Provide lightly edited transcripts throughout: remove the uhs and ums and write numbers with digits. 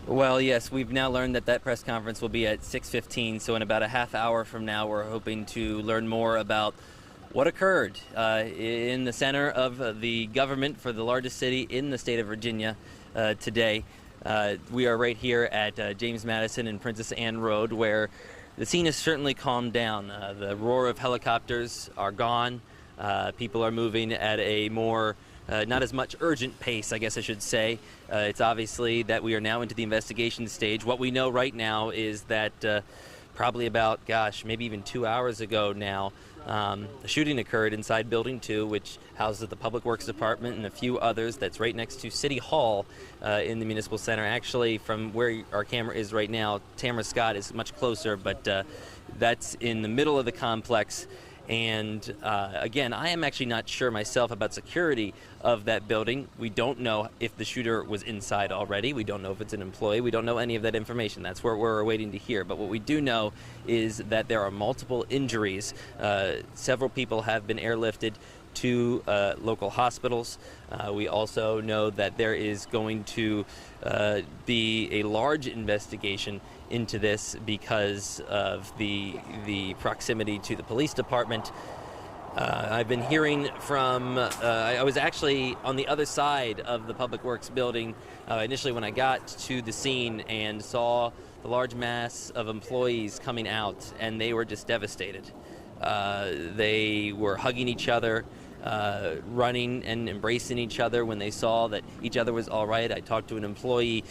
Well, yes, we've now learned that press conference will be at 6:15, so in about a half hour from now, we're hoping to learn more about what occurred in the center of the government for the largest city in the state of Virginia today. We are right here at James Madison and Princess Anne Road, where the scene has certainly calmed down. The roar of helicopters are gone. People are moving at a more not as much urgent pace, I guess I should say. It's obviously that we are now into the investigation stage. What we know right now is that probably about, maybe even 2 hours ago now, a shooting occurred inside Building 2, which houses the Public Works Department and a few others. That's right next to City Hall in the Municipal Center. Actually, from where our camera is right now, Tamara Scott is much closer, but that's in the middle of the complex. And again, I am actually not sure myself about security of that building. We don't know if the shooter was inside already. We don't know if it's an employee. We don't know any of that information. That's what we're waiting to hear. But what we do know is that there are multiple injuries. Several people have been airlifted to local hospitals. We also know that there is going to be a large investigation into this because of the proximity to the police department. I've been hearing from, I was actually on the other side of the Public Works building initially when I got to the scene and saw the large mass of employees coming out, and they were just devastated. They were hugging each other, running and embracing each other when they saw that each other was all right. I talked to an employee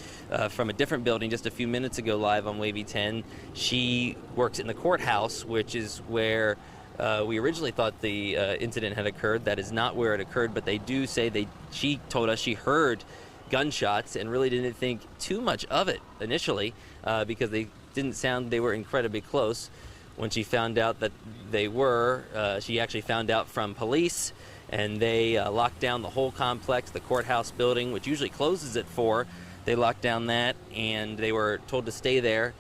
from a different building just a few minutes ago live on Wavy 10. She works in the courthouse, which is where we originally thought the incident had occurred. That is not where it occurred, but they do say she told us she heard gunshots and really didn't think too much of it initially because they didn't sound they were incredibly close. When she found out that they were, she actually found out from police, and they locked down the whole complex, the courthouse building, which usually closes at 4. They locked down that, and they were told to stay there.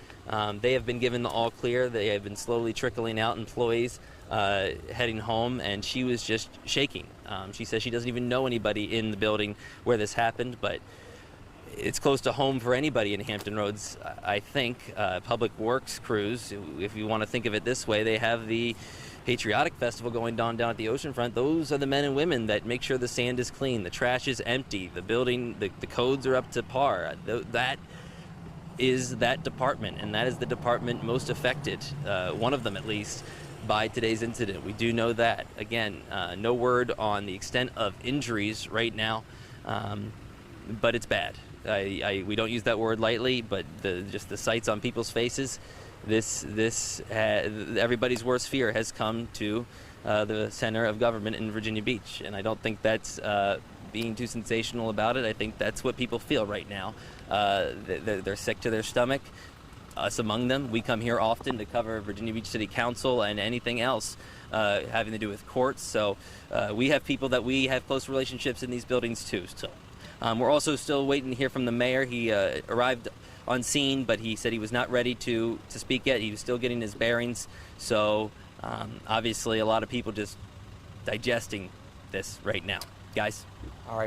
They have been given the all clear. They have been slowly trickling out employees heading home, and she was just shaking. She says she doesn't even know anybody in the building where this happened, but it's close to home for anybody in Hampton Roads, I think. Public Works crews, if you want to think of it this way, they have the Patriotic Festival going down at the oceanfront. Those are the men and women that make sure the sand is clean, the trash is empty, the building, the codes are up to par. That is that department, and that is the department most affected, one of them at least, by today's incident. We do know that. Again, no word on the extent of injuries right now, but it's bad. We don't use that word lightly, but just the sights on people's faces, everybody's worst fear has come to the center of government in Virginia Beach, and I don't think that's being too sensational about it. I think that's what people feel right now. They're sick to their stomach, us among them. We come here often to cover Virginia Beach City Council and anything else having to do with courts, so we have people that we have close relationships in these buildings too. So. We're also still waiting to hear from the mayor. He arrived on scene, but he said he was not ready to speak yet. He was still getting his bearings. So obviously a lot of people just digesting this right now. Guys?